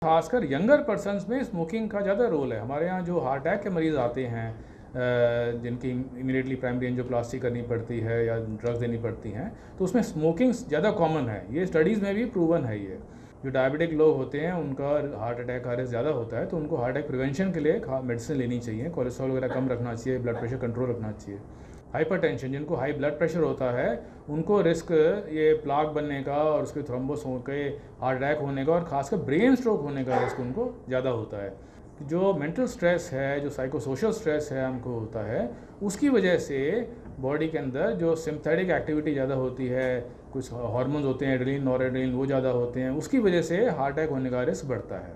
खासकर younger persons में smoking का ज़्यादा रोल है। हमारे यहाँ जो हार्ट अटैक के मरीज़ आते हैं जिनकी इमीडिएटली प्राइमरी एंजियोप्लास्टी करनी पड़ती है या ड्रग्स देनी पड़ती हैं, तो उसमें स्मोकिंग ज़्यादा कॉमन है। ये स्टडीज़ में भी प्रूवन है। ये जो डायबिटिक लोग होते हैं उनका हार्ट अटैक का रिस्क ज़्यादा होता है, तो उनको हार्ट अटैक प्रिवेंशन के लिए मेडिसिन लेनी चाहिए। कोलेस्ट्रॉल वगैरह कम रखना चाहिए, ब्लड प्रेशर कंट्रोल रखना चाहिए। हाइपरटेंशन, जिनको हाई ब्लड प्रेशर होता है उनको रिस्क ये प्लाक बनने का और उसके थ्रोम्बोस होकर हार्ट अटैक होने का और खासकर ब्रेन स्ट्रोक होने का रिस्क उनको ज़्यादा होता है। जो मेंटल स्ट्रेस है, जो साइको सोशल स्ट्रेस है हमको होता है, उसकी वजह से बॉडी के अंदर जो सिम्पथेटिक एक्टिविटी ज़्यादा होती है, कुछ हार्मोन्स होते हैं एड्रेनलिन नॉरएड्रेनलिन, वो ज़्यादा होते हैं, उसकी वजह से हार्ट अटैक होने का रिस्क बढ़ता है।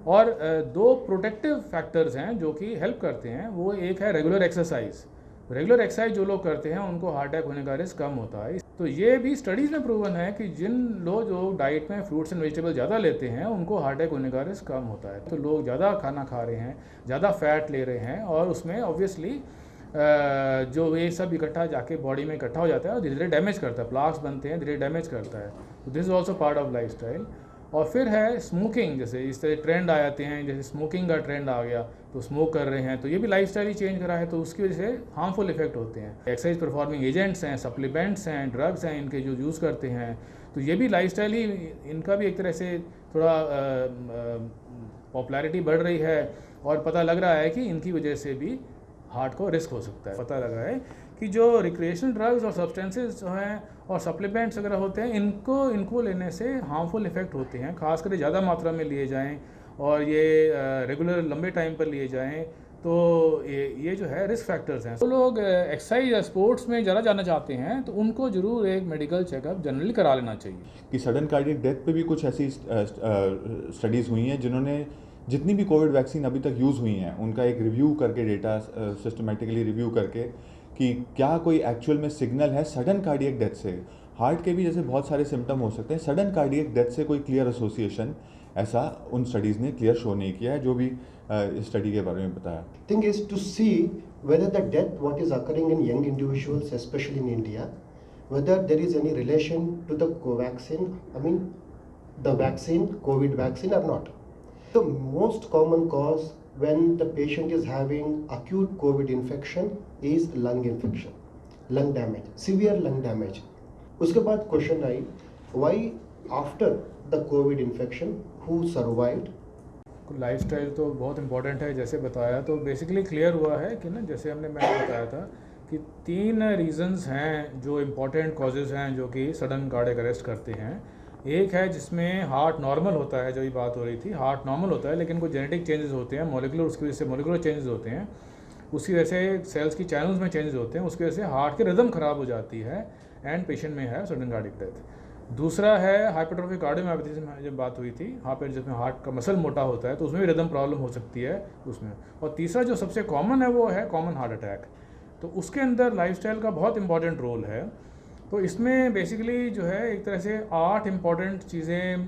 और दो प्रोटेक्टिव फैक्टर्स हैं जो कि हेल्प करते हैं। वो एक है रेगुलर एक्सरसाइज। रेगुलर एक्सरसाइज जो लोग करते हैं उनको हार्ट अटैक होने का रिस्क कम होता है। तो ये भी स्टडीज़ में प्रूवन है कि जिन लोग जो डाइट में फ्रूट्स एंड वेजिटेबल ज़्यादा लेते हैं उनको हार्ट अटैक होने का रिस्क कम होता है। तो लोग ज़्यादा खाना खा रहे हैं, ज़्यादा फैट ले रहे हैं और उसमें ऑब्वियसली जो ये सब इकट्ठा जाके बॉडी में इकट्ठा हो जाता है और धीरे धीरे डैमेज करता है, प्लाक्स बनते हैं, धीरे डैमेज करता है। तो this is also part of life style. और फिर है स्मोकिंग। जैसे इस तरह ट्रेंड आ जाते हैं, जैसे स्मोकिंग का ट्रेंड आ गया तो स्मोक कर रहे हैं, तो ये भी लाइफ स्टाइल ही चेंज करा है, तो उसकी वजह से हार्मफुल इफेक्ट होते हैं। एक्सरसाइज परफॉर्मिंग एजेंट्स हैं, सप्लीमेंट्स हैं, ड्रग्स हैं, इनके जो यूज़ करते हैं, तो ये भी लाइफ स्टाइल ही, इनका भी एक तरह से थोड़ा पॉपुलैरिटी बढ़ रही है और पता लग रहा है कि इनकी वजह से भी हार्ट को रिस्क हो सकता है। पता लगा है कि जो रिक्रिएशनल ड्रग्स और सब्सटेंसेस जो हैं और सप्लीमेंट्स वगैरह होते हैं, इनको लेने से हार्मफुल इफेक्ट होते हैं, खासकर ज़्यादा मात्रा में लिए जाएं और ये रेगुलर लंबे टाइम पर लिए जाएं, तो ये जो है रिस्क फैक्टर्स हैं। तो लोग एक्सरसाइज या स्पोर्ट्स में ज़्यादा जाना चाहते हैं तो उनको ज़रूर एक मेडिकल चेकअप जनरली करा लेना चाहिए। कि सडन कार्डियक डेथ पे भी कुछ ऐसी स्टडीज़ हुई हैं जिन्होंने जितनी भी कोविड वैक्सीन अभी तक यूज़ हुई हैं उनका एक रिव्यू करके, डेटा सिस्टमेटिकली रिव्यू करके कि क्या कोई एक्चुअल में सिग्नल है सडन कार्डियक डेथ से। हार्ट के भी जैसे बहुत सारे सिम्टम हो सकते हैं, सडन कार्डियक डेथ से कोई क्लियर एसोसिएशन ऐसा उन स्टडीज़ ने क्लियर शो नहीं किया है, जो भी इस स्टडी के बारे में बताया। Thing is to see whether the death what is occurring in young individuals, especially in India, whether there is any relation to the Covaxin, I mean the vaccine, COVID vaccine or not. The most common cause when the patient is having acute COVID infection is lung infection, lung damage, severe lung damage. उसके बाद question I, why after the COVID infection who survived? Lifestyle तो बहुत important है, जैसे बताया तो basically clear हुआ है कि ना, जैसे मैंने बताया था कि 3 रीजंस हैं जो इम्पॉर्टेंट कॉजेज़ हैं जो कि सडन कार्डियक अरेस्ट करते हैं। एक है जिसमें हार्ट नॉर्मल होता है, जो ये बात हो रही थी, हार्ट नॉर्मल होता है लेकिन कुछ जेनेटिक चेंजेस होते हैं, मॉलिक्यूलर, उसकी वजह से मॉलिक्यूलर चेंजेस होते हैं, उसकी वजह से सेल्स की चैनल्स में चेंजेस होते हैं, उसकी वजह से हार्ट की रिदम ख़राब हो जाती है एंड पेशेंट में है सडन कार्डियक डेथ। दूसरा है हाइपरट्रोफिक कार्डियोमायोपैथी से जब बात हुई थी, यहाँ पर जिसमें हार्ट का मसल मोटा होता है तो उसमें भी रिदम प्रॉब्लम हो सकती है उसमें। और तीसरा जो सबसे कॉमन है वो है कॉमन हार्ट अटैक। तो उसके अंदर लाइफस्टाइल का बहुत इंपॉर्टेंट रोल है। तो इसमें बेसिकली जो है एक तरह से 8 इम्पॉर्टेंट चीज़ें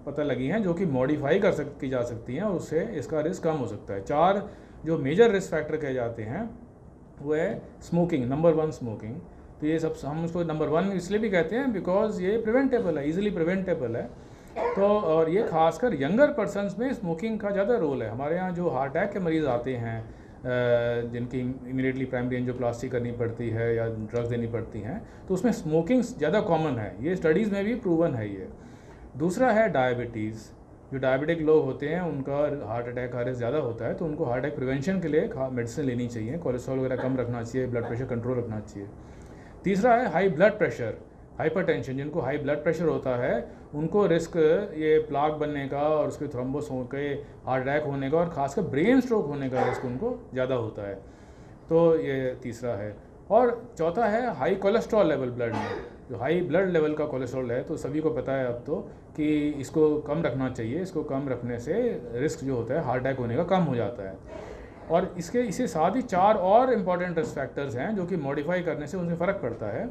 पता लगी हैं जो कि मॉडिफाई की जा सकती हैं और उससे इसका रिस्क कम हो सकता है। 4 जो मेजर रिस्क फैक्टर कहे जाते हैं वो है स्मोकिंग, नंबर 1 स्मोकिंग। तो ये सब हम उसको नंबर 1 इसलिए भी कहते हैं बिकॉज ये प्रिवेंटेबल है, ईजिली प्रिवेंटेबल है। तो और ये खासकर यंगर पर्सन्स में स्मोकिंग का ज़्यादा रोल है। हमारे यहाँ जो हार्ट अटैक के मरीज़ आते हैं जिनकी इमीडिएटली प्राइमरी एंजियोप्लास्टी करनी पड़ती है या ड्रग्स देनी पड़ती हैं, तो उसमें स्मोकिंग ज़्यादा कॉमन है। ये स्टडीज़ में भी प्रूवन है ये। दूसरा है डायबिटीज़। जो डायबिटिक लोग होते हैं उनका हार्ट अटैक का रिस्क ज़्यादा होता है, तो उनको हार्ट अटैक प्रिवेंशन के लिए मेडिसिन लेनी चाहिए। कोलेस्ट्रॉल वगैरह कम रखना चाहिए, ब्लड प्रेशर कंट्रोल रखना चाहिए। तीसरा है हाई ब्लड प्रेशर, हाइपरटेंशन, जिनको हाई ब्लड प्रेशर होता है उनको रिस्क ये प्लाक बनने का और उसके थ्रोम्बोस होकर हार्ट अटैक होने का और खासकर ब्रेन स्ट्रोक होने का रिस्क उनको ज़्यादा होता है। तो ये तीसरा है। और चौथा है हाई कोलेस्ट्रॉल लेवल ब्लड में। जो हाई ब्लड लेवल का कोलेस्ट्रॉल है तो सभी को पता है अब तो कि इसको कम रखना चाहिए। इसको कम रखने से रिस्क जो होता है हार्ट अटैक होने का कम हो जाता है। और इसे साथ ही 4 और इम्पॉर्टेंट रिस्क फैक्टर्स हैं जो कि मॉडिफाई करने से उनमें फ़र्क पड़ता है।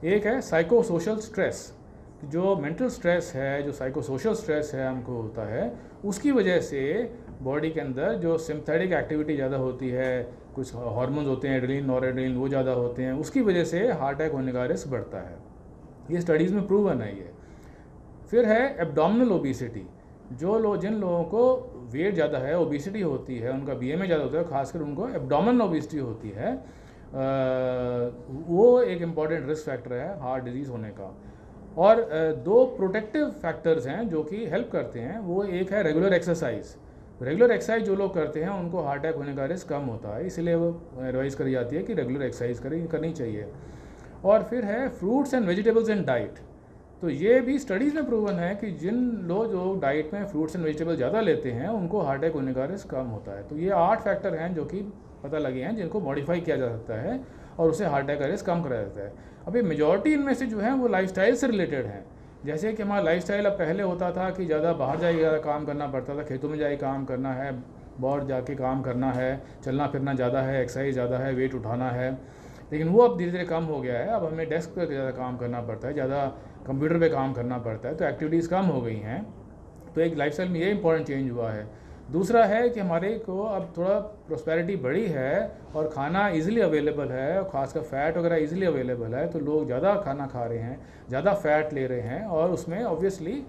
एक है साइको सोशल स्ट्रेस। जो मेंटल स्ट्रेस है, जो साइको सोशल स्ट्रेस है हमको होता है, उसकी वजह से बॉडी के अंदर जो सिम्पथेटिक एक्टिविटी ज़्यादा होती है, कुछ हार्मोन्स होते हैं एड्रेनलिन नॉरएड्रेनलिन, वो ज़्यादा होते हैं, उसकी वजह से हार्ट अटैक होने का रिस्क बढ़ता है। ये स्टडीज़ में प्रूवन है ये। फिर है एब्डोमिनल ओबेसिटी। जिन लोगों को वेट ज़्यादा है, ओबिसिटी होती है, उनका बीएमआई ज़्यादा होता है, खासकर उनको एब्डोमेनल ओबिसिटी होती है, वो एक इम्पॉर्टेंट रिस्क फैक्टर है हार्ट डिजीज़ होने का। और दो प्रोटेक्टिव फैक्टर्स हैं जो कि हेल्प करते हैं, वो एक है रेगुलर एक्सरसाइज। रेगुलर एक्सरसाइज जो लोग करते हैं उनको हार्ट अटैक होने का रिस्क कम होता है, इसलिए वो एडवाइस करी जाती है कि रेगुलर एक्सरसाइज करनी चाहिए। और फिर है fruits and vegetables and diet. तो ये भी स्टडीज़ में प्रूवन है कि जिन लोग जो डाइट में फ्रूट्स एंड वेजिटेबल ज़्यादा लेते हैं उनको हार्ट अटैक होने का रिस्क कम होता है। तो ये 8 फैक्टर हैं जो कि पता लगे हैं जिनको मॉडिफाई किया जा सकता है और उससे हार्ट अटैक का रिस्क कम करा जाता है। अभी मेजॉरिटी इनमें से जो है वो लाइफस्टाइल से रिलेटेड हैं। जैसे कि हमारा लाइफस्टाइल अब पहले होता था कि ज़्यादा बाहर जाके ज़्यादा काम करना पड़ता था, खेतों में जाके काम करना है, बाहर जाके काम करना है, चलना फिरना ज़्यादा है, एक्सरसाइज ज़्यादा है, वेट उठाना है, लेकिन वो अब धीरे धीरे कम हो गया है। अब हमें डेस्क पर ज़्यादा काम करना पड़ता है, ज़्यादा कंप्यूटर पे काम करना पड़ता है, तो एक्टिविटीज़ कम हो गई हैं। तो एक लाइफस्टाइल में ये इंपॉर्टेंट चेंज हुआ है। दूसरा है कि हमारे को अब थोड़ा प्रोस्पेरिटी बढ़ी है और खाना इजीली अवेलेबल है, और ख़ासकर फ़ैट वगैरह इजीली अवेलेबल है, तो लोग ज़्यादा खाना खा रहे हैं, ज़्यादा फ़ैट ले रहे हैं, और उसमें ऑब्वियसली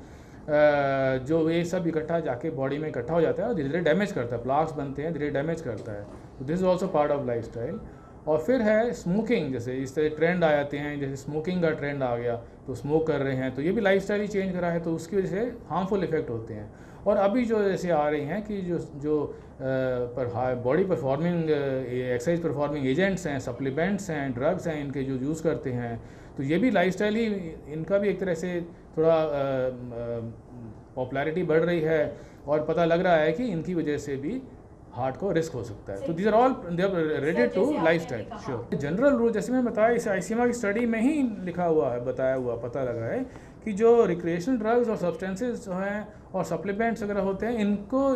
जो ये सब इकट्ठा जाके बॉडी में इकट्ठा हो जाता है और धीरे धीरे डैमेज करता है, प्लाक्स बनते हैं, धीरे डैमेज करता है। तो this is also part of lifestyle. और फिर है स्मोकिंग, जैसे इस तरह ट्रेंड आ जाते हैं, जैसे स्मोकिंग का ट्रेंड आ गया तो स्मोक कर रहे हैं, तो ये भी लाइफस्टाइल ही चेंज करा है, तो उसकी वजह से हार्मफुल इफेक्ट होते हैं। और अभी जो जैसे आ रही हैं कि जो body performing exercise performing agents हैं, सप्लीमेंट्स हैं, ड्रग्स हैं, इनके जो यूज़ करते हैं, तो ये भी लाइफस्टाइल ही, इनका भी एक तरह से थोड़ा पॉपुलैरिटी बढ़ रही है और पता लग रहा है कि इनकी वजह से भी हार्ट को रिस्क हो सकता है। तो these are all they are related to lifestyle. Sure, general rule जैसे मैं बताया इस आईसीएमआर की स्टडी में ही लिखा हुआ है, बताया हुआ पता लगा है कि जो रिक्रिएशनल ड्रग्स और सब्सटेंसेस जो हैं और सप्लीमेंट्स वगैरह होते हैं,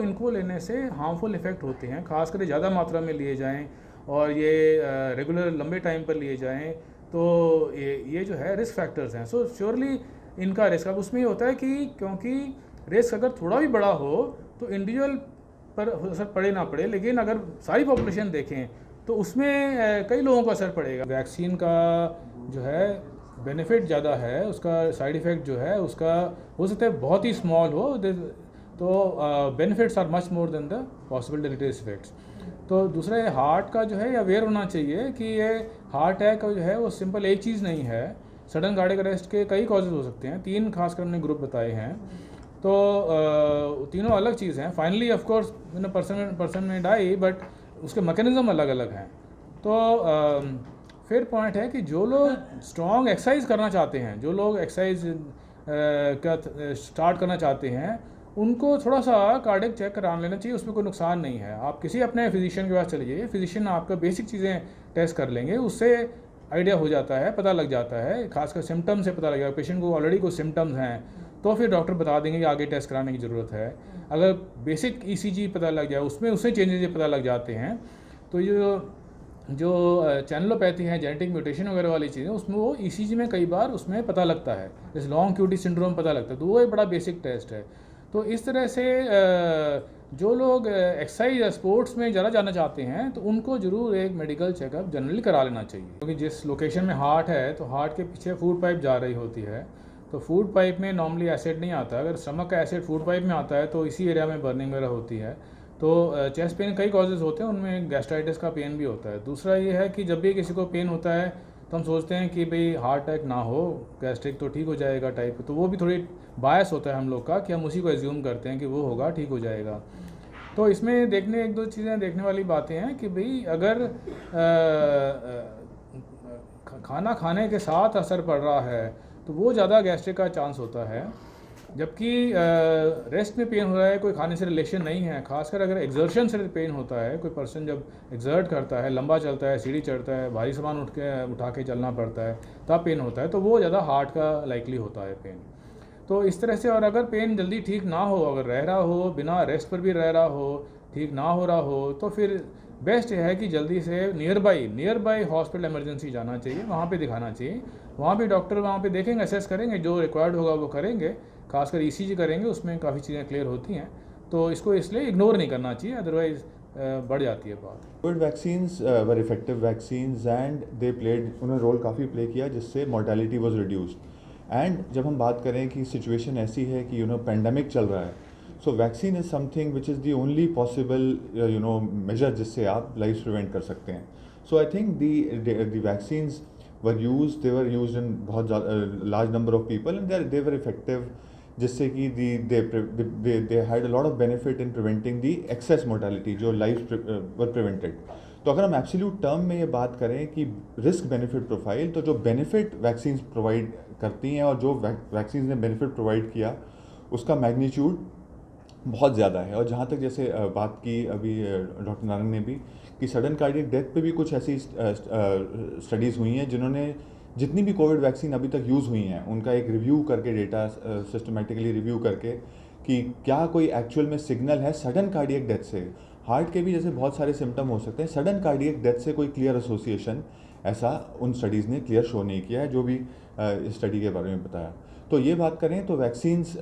इनको लेने से हार्मफुल इफेक्ट होते हैं, खासकर ज़्यादा मात्रा में लिए जाएँ और ये रेगुलर लंबे टाइम पर लिए जाएँ, तो ये जो है रिस्क फैक्टर्स हैं। सो श्योरली इनका रिस्क अब उसमें ये होता है कि क्योंकि रिस्क अगर थोड़ा भी बड़ा हो तो इंडिविजुअल पर असर पड़े ना पड़े, लेकिन अगर सारी पॉपुलेशन देखें तो उसमें कई लोगों को असर पड़ेगा। वैक्सीन का जो है बेनिफिट ज़्यादा है, उसका साइड इफ़ेक्ट जो है उसका हो सकता है बहुत ही स्मॉल हो, तो benefits are much more than the possible deleterious effects. तो दूसरा ये हार्ट का जो है अवेयर होना चाहिए कि ये हार्ट अटैक जो है वो सिंपल एक चीज़ नहीं है। सडन कार्डियक अरेस्ट के कई कॉजेज़ हो सकते हैं, 3 खासकर हमने ग्रुप बताए हैं, तो तीनों अलग चीज़ हैं। फाइनली ऑफ कोर्स पर्सन में डाई, बट उसके मैकेनिज्म अलग अलग हैं। तो फिर पॉइंट है कि जो लोग स्ट्रॉन्ग एक्सरसाइज करना चाहते हैं, जो लोग एक्सरसाइज का स्टार्ट करना चाहते हैं, उनको थोड़ा सा कार्डियक चेक करा लेना चाहिए, उसमें कोई नुकसान नहीं है। आप किसी अपने फिजिशियन के पास चले जाइए, फिजिशियन आपका बेसिक चीज़ें टेस्ट कर लेंगे, उससे आइडिया हो जाता है, पता लग जाता है, खासकर सिम्टम से पता लग जाएगा। पेशेंट को ऑलरेडी कुछ सिम्टम्स हैं तो फिर डॉक्टर बता देंगे कि आगे टेस्ट कराने की ज़रूरत है। अगर बेसिक ईसीजी पता लग जाए, उसमें चेंजेस पता लग जाते हैं, तो ये जो चैनलोपैथी है, जेनेटिक म्यूटेशन वगैरह वाली चीज़ें, उसमें वो ईसीजी में कई बार उसमें पता लगता है, जैसे लॉन्ग क्यूटी सिंड्रोम पता लगता है, तो वो एक बड़ा बेसिक टेस्ट है। तो इस तरह से जो लोग एक्सरसाइज या स्पोर्ट्स में ज़्यादा जाना चाहते हैं तो उनको ज़रूर एक मेडिकल चेकअप जनरली करा लेना चाहिए, क्योंकि जिस लोकेशन में हार्ट है तो हार्ट के पीछे फूड पाइप जा रही होती है, तो फूड पाइप में नॉर्मली एसिड नहीं आता। अगर स्टमक का एसिड फूड पाइप में आता है तो इसी एरिया में बर्निंग वगैरह होती है। तो चेस्ट पेन कई कॉजेज़ होते हैं, उनमें गैस्ट्राइटिस का पेन भी होता है। दूसरा ये है कि जब भी किसी को पेन होता है तो हम सोचते हैं कि भाई हार्ट अटैक ना हो, गैस्ट्रिक तो ठीक हो जाएगा टाइप, तो वो भी थोड़ी बायस होता है हम लोग का कि हम उसी को एज्यूम करते हैं कि वो होगा, ठीक हो जाएगा। तो इसमें एक दो चीज़ें देखने वाली बातें हैं कि भाई अगर खाना खाने के साथ असर पड़ रहा है तो वो ज़्यादा गैस्ट्रिक का चांस होता है, जबकि रेस्ट में पेन हो रहा है, कोई खाने से रिलेशन नहीं है। खासकर अगर एक्सर्शन से पेन होता है, कोई पर्सन जब एक्सर्ट करता है, लंबा चलता है, सीढ़ी चढ़ता है, भारी सामान उठा के चलना पड़ता है, तब पेन होता है, तो वो ज़्यादा हार्ट का लाइकली होता है पेन। तो इस तरह से, और अगर पेन जल्दी ठीक ना हो, अगर रह रहा हो, बिना रेस्ट पर भी रह रहा हो, ठीक ना हो रहा हो, तो फिर बेस्ट है कि जल्दी से नियर बाई हॉस्पिटल इमरजेंसी जाना चाहिए, वहाँ पे दिखाना चाहिए। वहाँ भी डॉक्टर वहाँ पे देखेंगे, असेस करेंगे, जो रिक्वायर्ड होगा वो करेंगे, खासकर ईसीजी करेंगे, उसमें काफ़ी चीज़ें क्लियर होती हैं। तो इसको इसलिए इग्नोर नहीं करना चाहिए, अदरवाइज बढ़ जाती है बात। Covid vaccines were effective vaccines and उन्होंने रोल काफ़ी प्ले किया, जिससे मोर्टेलिटी वाज रिड्यूस्ड। एंड जब हम बात करें कि सिचुएशन ऐसी है कि पेंडेमिक चल रहा है, so vaccine is something which is the only possible measure जिससे आप लाइफ प्रिवेंट कर सकते हैं. So I think the vaccines were used, they were used in बहुत large number of people and they were effective, जिससे कि they had a lot of benefit in preventing the excess mortality, जो life were prevented. तो अगर हम absolute term में ये बात करें कि रिस्क बेनिफिट प्रोफाइल, तो जो बेनिफिट वैक्सीन्स प्रोवाइड करती हैं और जो वैक्सीन्स ने बेनिफिट प्रोवाइड किया उसका मैग्नीट्यूड बहुत ज़्यादा है. और जहाँ तक जैसे बात की अभी डॉक्टर नारंग ने भी, कि सडन कार्डियक डेथ पे भी कुछ ऐसी स्टडीज़ हुई हैं जिन्होंने जितनी भी कोविड वैक्सीन अभी तक यूज़ हुई हैं उनका एक रिव्यू करके, डेटा सिस्टमेटिकली रिव्यू करके, कि क्या कोई एक्चुअल में सिग्नल है सडन कार्डियक डेथ से. हार्ट के भी जैसे बहुत सारे सिम्टम हो सकते हैं, सडन कार्डियक डेथ से कोई क्लियर एसोसिएशन ऐसा उन स्टडीज़ ने क्लियर शो नहीं किया है, जो भी इस स्टडी के बारे में बताया. तो ये बात करें तो वैक्सीन्स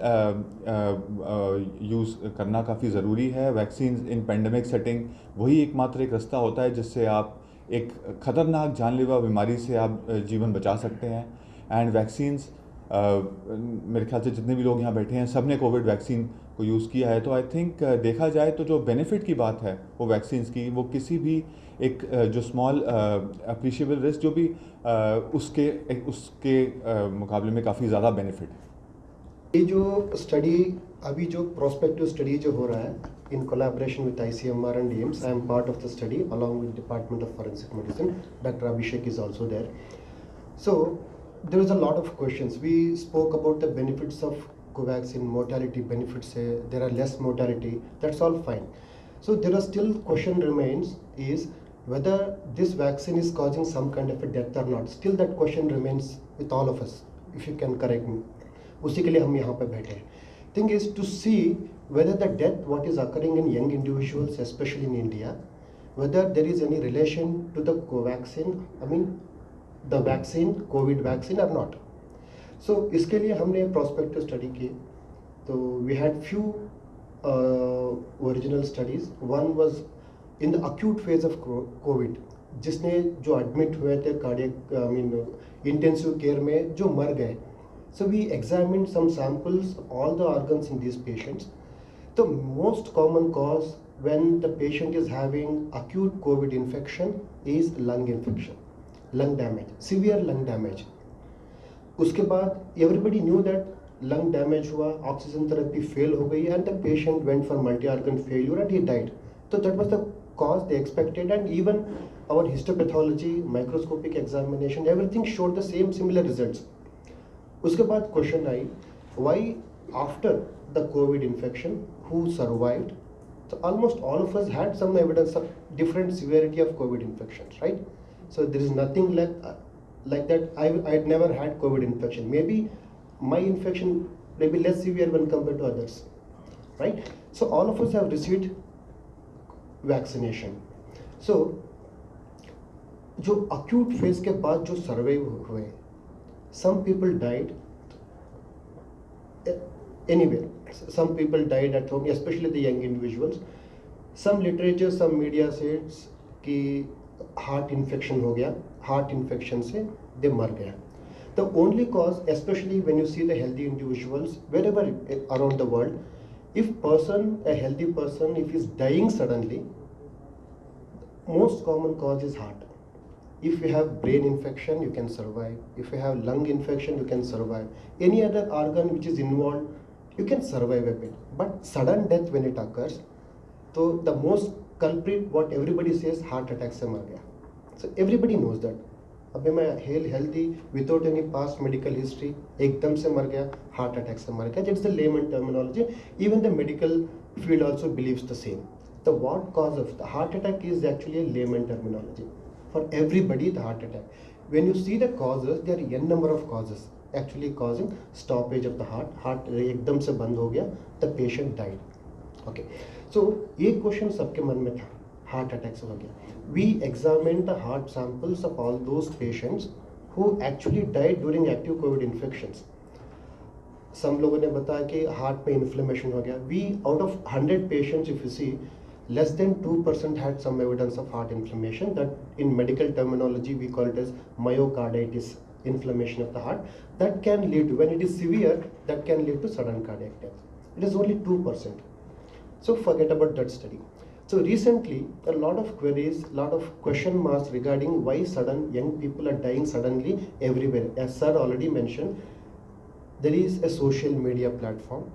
यूज़ करना काफ़ी ज़रूरी है. वैक्सीन्स इन पेंडेमिक सेटिंग वही एकमात्र एक रास्ता होता है जिससे आप एक ख़तरनाक जानलेवा बीमारी से आप जीवन बचा सकते हैं. एंड वैक्सीन्स, मेरे ख्याल से जितने भी लोग यहाँ बैठे हैं सब ने कोविड वैक्सीन को यूज़ किया है. तो आई थिंक देखा जाए तो जो बेनिफिट की बात है वो वैक्सीन्स की, वो किसी भी एक जो स्मॉल अप्रिशिएबल रिस्क जो भी उसके मुकाबले में काफ़ी ज़्यादा बेनिफिट है. ये जो स्टडी अभी जो प्रोस्पेक्टिव स्टडी जो हो रहा है in collaboration with ICMR and AIIMS, I am part of the study along with department of forensic medicine. Doctor Abhishek is also there. So there is a lot of questions. We spoke about the benefits of Covaxin, mortality benefits. There are less mortality. That's all fine. So there are still question remains is whether this vaccine is causing some kind of a death or not. Still that question remains with all of us. If you can correct me. उसी के लिए हम यहाँ पे बैठे हैं. Thing is to see whether the death what is occurring in young individuals, especially in India, whether there is any relation to the Covaxin. I mean the vaccine, COVID vaccine or not. So इसके लिए हमने prospective study की. तो we had few original studies. One was in the acute phase of COVID, जिसने जो admit हुए थे cardiac, I mean intensive care में जो मर गए. So we examined some samples, all the organs in these patients. The most common cause when the patient is having acute COVID infection is lung infection. Lung damage, severe lung damage. उसके बाद everybody knew that lung damage हुआ, oxygen therapy fail हो गई and the patient went for multi-organ failure and he died. So that was the cause they expected, and even our histopathology, microscopic examination, everything showed the similar results. उसके बाद question I, why after the COVID infection, who survived? So almost all of us had some evidence of different severity of COVID infections, right? So there is nothing like that. I had never had COVID infection. Maybe my infection may be less severe when compared to others, right? So all of us have received vaccination. So जो acute phase के बाद जो survive हुए, some people died anywhere. Some people died at home, especially the young individuals. Some literature, some media says कि heart infection हो गया, heart infection से they मर गया. The only cause, specially when you see the healthy individuals wherever around the world, if person, a healthy person, if he is dying suddenly, most common cause is heart. If you have brain infection, you can survive. If you have lung infection, you can survive. Any other organ which is involved, you can survive a bit. But sudden death when it occurs, so the most culprit, what everybody says, heart attack से मर गया. So everybody knows that. अबे मैं healthy without any past medical history, एकदम से मर गया, heart attack से मर गया. That's the layman terminology. Even the medical field also believes the same. The what cause of the heart attack is actually a layman terminology. For everybody, the heart attack. When you see the causes, there are n number of causes actually causing stoppage of the heart. Heart एकदम से बंद हो गया, the patient died. Okay. So एक question सबके मन में था, हार्ट अटैक से हो गया. We examine the heart samples of all those patients who actually died during active COVID infections. Some लोगों ने बताया कि हार्ट में इन्फ्लेमेशन हो गया. We out of 100 patients, if you see, less than 2% had some evidence of heart inflammation. That in medical terminology we call it as myocarditis, inflammation of the heart. That can lead to, when it is severe, that can lead to sudden cardiac death. It is only 2%. So forget about that study. So recently, a lot of queries, lot of question marks regarding why sudden young people are dying suddenly everywhere. As sir already mentioned, there is a social media platform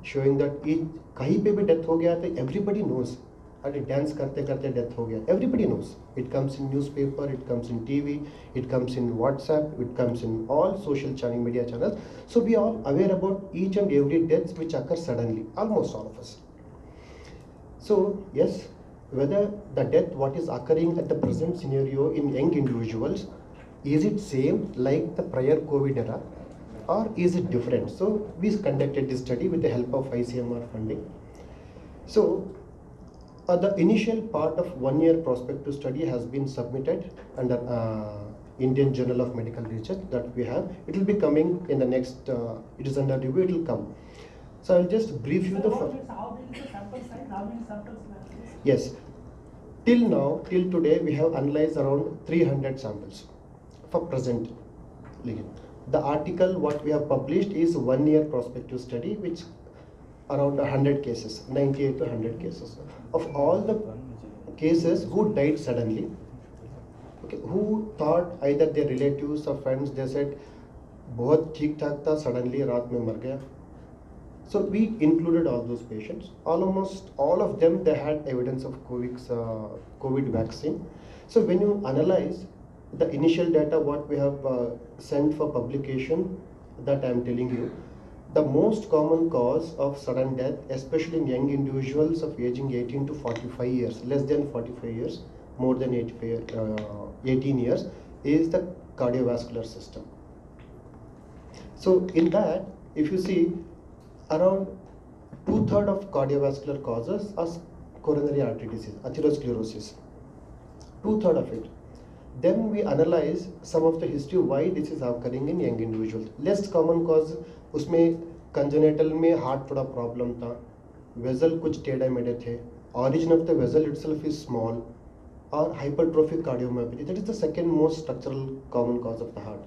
showing that कहीं पे भी death हो गया तो everybody knows. अरे dance करते करते death हो गया. Everybody knows. It comes in newspaper, it comes in TV, it comes in WhatsApp, it comes in all social channel media channels. So we are all aware about each and every death which occurs suddenly. Almost all of us. So yes, whether the death what is occurring at the present scenario in young individuals, is it same like the prior COVID era, or is it different? So we conducted this study with the help of ICMR funding. So the initial part of 1 year prospective study has been submitted under Indian Journal of Medical Research that we have. It will be coming in the next, it is under review, it will come. So I'll just brief you the. How big is the sample size? How many samples? Yes, till now, till today, we have analyzed around 300 samples for present. The article what we have published is 1 year prospective study, which around 100 cases, 98 to 100 cases. Of all the cases who died suddenly, okay, who thought either their relatives or friends, they said, बहुत ठीक ठाक था, suddenly रात में मर गया. So we included all those patients. Almost all of them, they had evidence of COVID vaccine. So when you analyze the initial data, what we have sent for publication, that I am telling you, the most common cause of sudden death, especially in young individuals of aging 18 to 45 years, less than 45 years, more than 18 years, is the cardiovascular system. So in that, if you see, around 2/3 of cardiovascular causes are coronary artery disease, atherosclerosis. 2/3 of it. Then we analyze some of the history why this is occurring in young individuals. Less common cause, उसमें congenital में heart थोड़ा problem था, vessel कुछ टेढ़े मेढ़े थे, origin of the vessel itself is small, or hypertrophic cardiomyopathy. That is the second most structural common cause of the heart.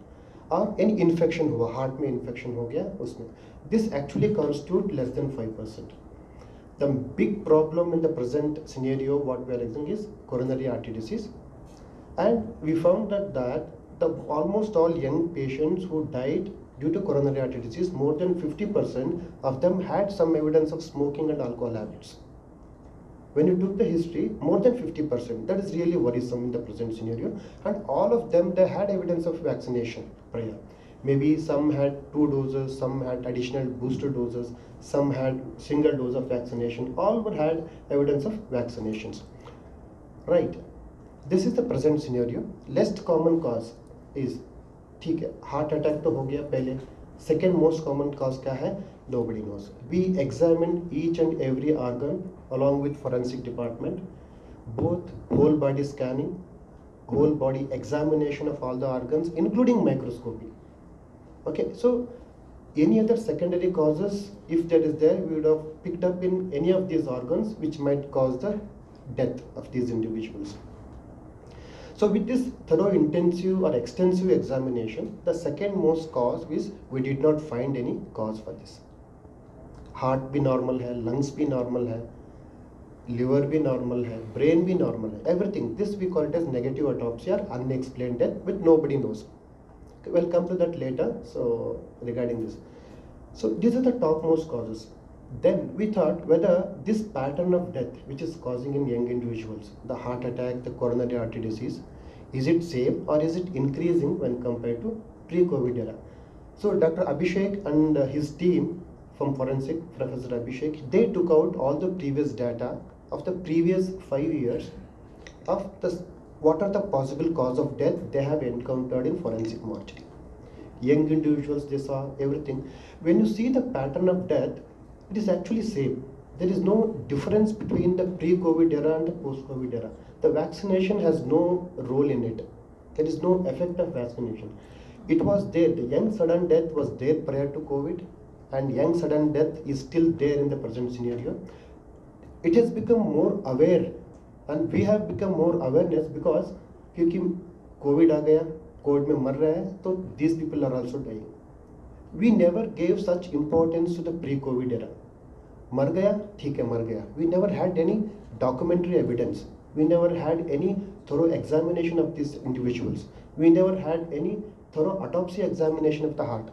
और any infection हुआ, heart में infection हो गया उसमें. This actually constitute less than 5%. The big problem in the present scenario what we are examining is coronary artery disease, and we found that the almost all young patients who died due to coronary artery disease, more than 50% of them had some evidence of smoking and alcohol habits. When you took the history, more than 50%, that is really worrisome in the present scenario, and all of them, they had evidence of vaccination prior. Maybe some had 2 doses, some had additional booster doses, some had single dose of vaccination, all would had evidence of vaccinations. Right, this is the present scenario. Least common cause is, ठीक है, heart attack तो हो गया पहले. Second most common cause क्या है? Nobody knows. We examined each and every organ along with forensic department, both whole body scanning, whole body examination of all the organs, including microscopy. Okay, so any other secondary causes, if that is there, we would have picked up in any of these organs which might cause the death of these individuals. So with this thorough, intensive or extensive examination, the second most cause is we did not find any cause for this. Heart भी normal है, lungs भी normal है, liver भी normal है, brain भी normal है, everything. This we call it as negative autopsy or unexplained death, which nobody knows. We'll come to that later. So regarding this, so these are the topmost causes. Then we thought whether this pattern of death which is causing in young individuals, the heart attack, the coronary artery disease, is it same or is it increasing when compared to pre-COVID era? So Dr. Abhishek and his team from forensic, Professor Abhishek, they took out all the previous data of the previous 5 years of what are the possible cause of death they have encountered in forensic mortuary. Young individuals, they saw everything. When you see the pattern of death, it is actually same. There is no difference between the pre-COVID era and the post-COVID era. The vaccination has no role in it. There is no effect of vaccination. It was there. The young sudden death was there prior to COVID, and young sudden death is still there in the present scenario. It has become more aware, and we have become more awareness because क्योंकि COVID आ गया, COVID में मर रहा है, तो these people are also dying. We never gave such importance to the pre-COVID era. मर गया ठीक है मर गया. We never had any documentary evidence. We never had any thorough examination of these individuals. We never had any thorough autopsy examination of the heart.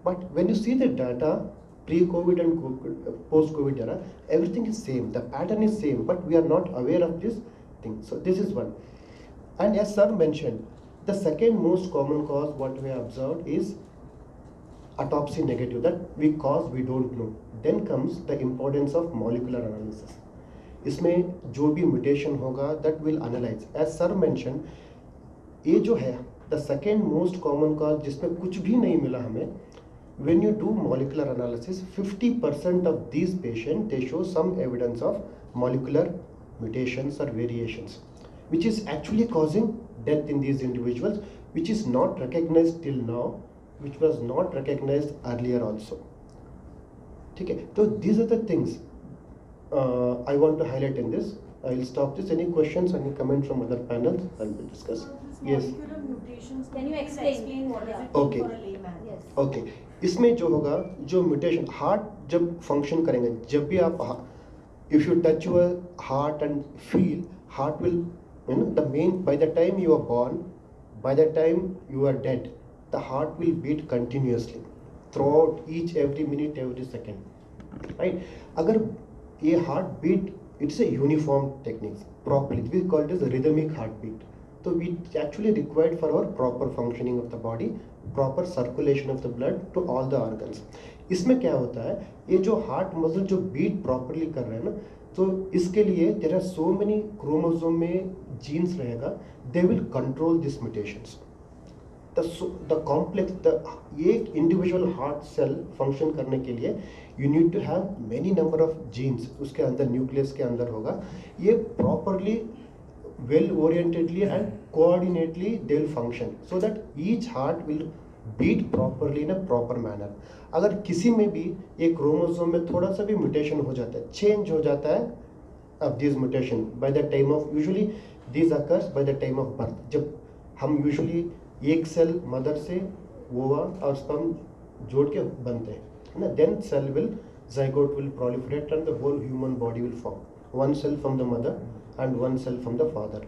But when you see the data, pre-COVID and post-COVID era, everything is same. The pattern is same, but we are not aware of this thing. So this is one. And as sir mentioned, the second most common cause what we have observed is autopsy negative, that we cause we don't know. Then comes the importance of molecular analysis. इसमें जो भी mutation होगा that will analyze. As sir mentioned, ये जो है the second most common cause जिसमें कुछ भी नहीं मिला हमें, when you do molecular analysis, 50% of these patients they show some evidence of molecular mutations or variations, which is actually causing death in these individuals, which is not recognized till now, which was not recognized earlier also. Okay, so these are the things I want to highlight in this. I will stop this. Any questions, any comment from other panels? I will discuss. So this Yes. molecular mutations, Can you please explain? what does it Okay. mean for a layman? Yes. Okay इसमें जो होगा जो mutation heart जब function करेंगे जब भी आप if you touch your heart and feel heart will you know the main by the time you are born by the time you are dead the heart will beat continuously throughout each every minute every second right अगर ये heart beat it's a uniform technique properly we called is rhythmic heart beat तो we actually required for our proper functioning of the body proper circulation of the blood to all the organs इसमें क्या होता है ये जो heart muscle जो beat properly कर रहे हैं ना तो इसके लिए there are so many chromosome में जीन्स रहेगा they will control this mutations the complex the एक इंडिविजुअल हार्ट सेल फंक्शन करने के लिए you need to have many number of genes उसके अंदर न्यूक्लियस के अंदर होगा ये properly well orientedly and coordinately they will function so that each heart will beat properly in a proper manner. अगर किसी में भी ये क्रोमोसोम में थोड़ा सा भी म्यूटेशन हो जाता है चेंज हो जाता है of this mutation by the time of usually these occurs by the time of birth जब हम usually एक सेल मदर से ओवा और स्पर्म जोड़ के बनते हैं ना then cell will zygote will proliferate and the whole human body will form one cell from the mother and one cell from the father.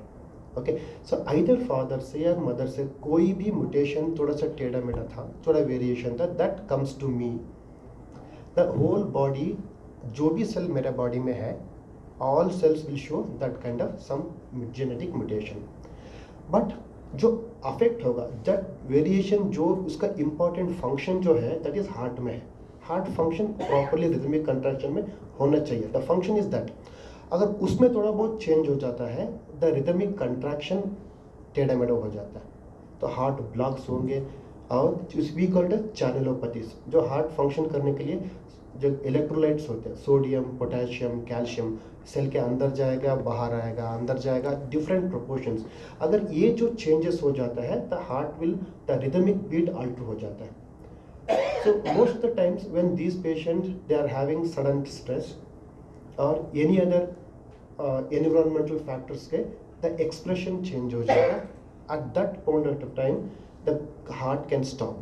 Okay, so either father से या mother से कोई भी mutation थोड़ा सा टेढ़ा मेढ़ा था थोड़ा वेरिएशन था that comes to me the whole body जो भी सेल मेरा बॉडी में है all cells will show that kind of some genetic mutation but जो अफेक्ट होगा that variation जो उसका important function जो है that is heart में है heart function properly rhythmic contraction में होना चाहिए द फंक्शन इज दैट अगर उसमें थोड़ा बहुत चेंज हो जाता है द रिदमिक कंट्रैक्शन टेढ़ा मेढ़ा हो जाता है तो हार्ट ब्लॉक्स होंगे और वी कॉल्ड चैनलोपैथीज जो हार्ट फंक्शन करने के लिए जो इलेक्ट्रोलाइट्स होते हैं सोडियम पोटेशियम कैल्शियम सेल के अंदर जाएगा बाहर आएगा अंदर जाएगा डिफरेंट प्रोपोर्शंस अगर ये जो चेंजेस हो जाता है the heart will the rhythmic beat alter हो जाता है so most of the times when these patients they are having sudden stress or any other environmental factors के the expression change हो जाएगा at that point of time the heart can stop